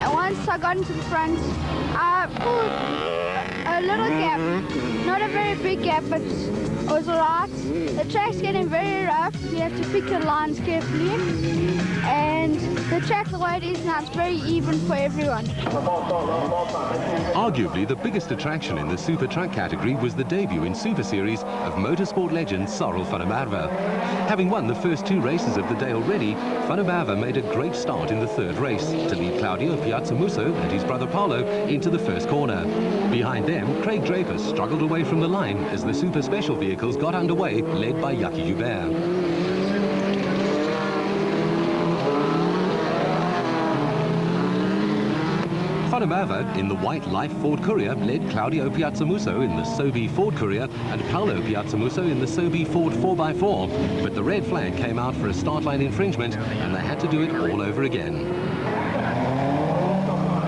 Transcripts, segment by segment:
And once I got into the front, I pulled a little gap, not a very big gap, but it was alright. The track's getting very rough. You have to pick your lines carefully. And the track, the way it is now, it's very even for everyone. Arguably, the biggest attraction in the Super Truck category was the debut in Super Series of motorsport legend Cyril van der Merwe. Having won the first 2 races of the day already, Van der Merwe made a great start in the 3rd race to lead Claudio Piazzamusso and his brother Paolo into the first corner. Behind them, Craig Draper struggled away from the line as the Super Special vehicles got underway, led by Jackie Joubert. Van der Merwe in the white Life Ford Courier led Claudio Piazzamusso in the Sobe Ford Courier and Paolo Piazzamusso in the Sobe Ford 4x4. But the red flag came out for a start line infringement and they had to do it all over again.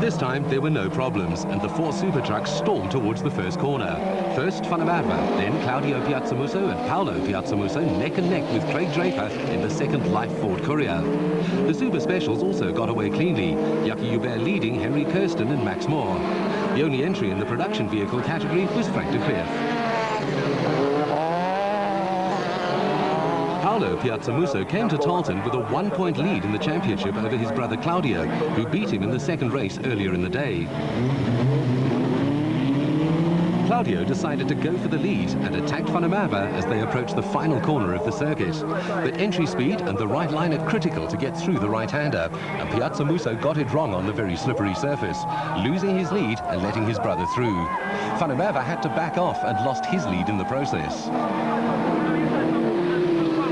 This time there were no problems and the 4 super trucks stormed towards the first corner. First Van der Merwe, then Claudio Piazzamusso and Paolo Piazzamusso neck and neck with Craig Draper in the second Life Ford Courier. The Super Specials also got away cleanly, Jackie Joubert leading Henry Kirsten and Max Moore. The only entry in the production vehicle category was Frank de Klerk. Paolo Piazzamusso came to Tarleton with a 1-point lead in the championship over his brother Claudio, who beat him in the second race earlier in the day. Claudio decided to go for the lead and attacked Van der Merwe as they approached the final corner of the circuit. But entry speed and the right line are critical to get through the right-hander, and Piazzamusso got it wrong on the very slippery surface, losing his lead and letting his brother through. Van der Merwe had to back off and lost his lead in the process.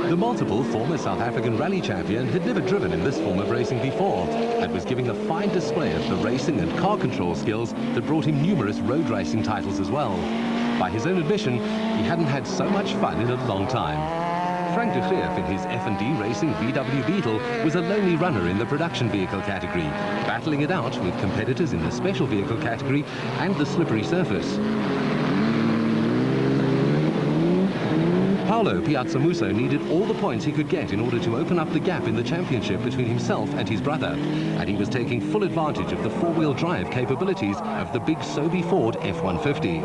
The multiple former South African rally champion had never driven in this form of racing before and was giving a fine display of the racing and car control skills that brought him numerous road racing titles as well. By his own admission, he hadn't had so much fun in a long time. Frank de Klerk in his F&D Racing VW Beetle was a lonely runner in the production vehicle category, battling it out with competitors in the special vehicle category and the slippery surface. Paolo Piazzamusso needed all the points he could get in order to open up the gap in the championship between himself and his brother, and he was taking full advantage of the 4-wheel drive capabilities of the big Sobe Ford F-150.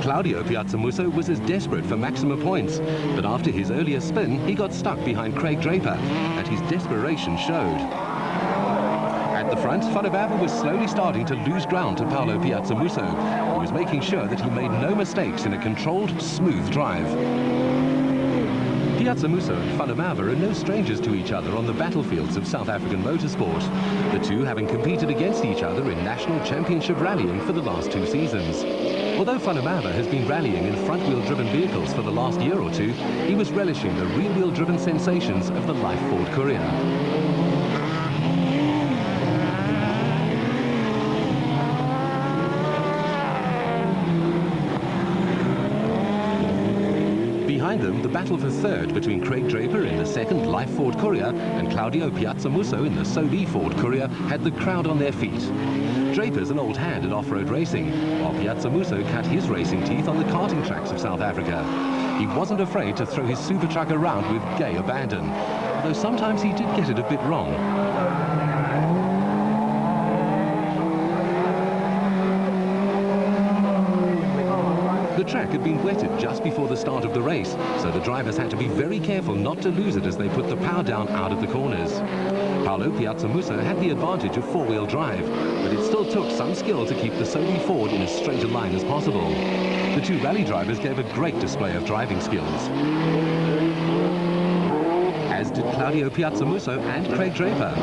Claudio Piazzamusso was as desperate for maximum points, but after his earlier spin, he got stuck behind Craig Draper, and his desperation showed. At the front, Van der Merwe was slowly starting to lose ground to Paolo Piazzamusso, who was making sure that he made no mistakes in a controlled, smooth drive. Piazzamusso and Van der Merwe are no strangers to each other on the battlefields of South African motorsport, the two having competed against each other in national championship rallying for the last 2 seasons. Although Van der Merwe has been rallying in front-wheel driven vehicles for the last year or 2, he was relishing the rear-wheel driven sensations of the Life Ford Courier. Behind them, the battle for third between Craig Draper in the second Life Ford Courier and Claudio Piazzamusso in the Sobe Ford Courier had the crowd on their feet. Draper's an old hand at off-road racing, while Piazzamusso cut his racing teeth on the karting tracks of South Africa. He wasn't afraid to throw his super truck around with gay abandon, though sometimes he did get it a bit wrong. The track had been wetted just before the start of the race, so the drivers had to be very careful not to lose it as they put the power down out of the corners. Paolo Piazzamusso had the advantage of 4-wheel drive, but it still took some skill to keep the Sobe Ford in as straight a line as possible. The 2 rally drivers gave a great display of driving skills, as did Claudio Piazzamusso and Craig Draper.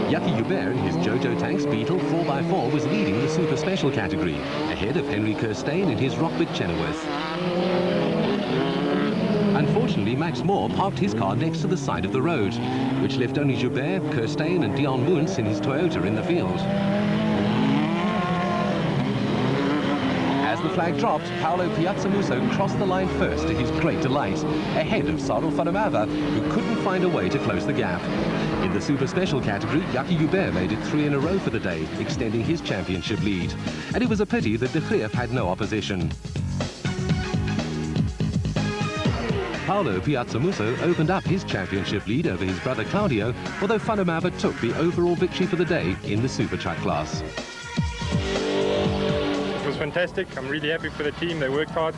Jackie Joubert in his Jojo Tanks Beetle 4x4 was leading the Super Special category, ahead of Henry Kirsten in his Rockbit Chenoweth. Unfortunately, Max Moore parked his car next to the side of the road, which left only Joubert, Kirsten and Dion Moons in his Toyota in the field. As the flag dropped, Paolo Piazzamusso crossed the line first to his great delight, ahead of Cyril van der Merwe, who couldn't find a way to close the gap. In the Super Special category, Jackie Joubert made it 3 in a row for the day, extending his championship lead. And it was a pity that de Klerk had no opposition. Paolo Piazzamuso opened up his championship lead over his brother Claudio, although Fantomava took the overall victory for the day in the super truck class. It was fantastic. I'm really happy for the team. They worked hard.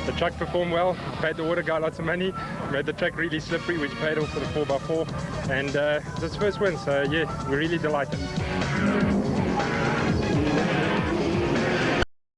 The truck performed well. Paid the water guy lots of money. Made the track really slippery, which paid off for the 4x4. And it's his first win, so yeah, we're really delighted.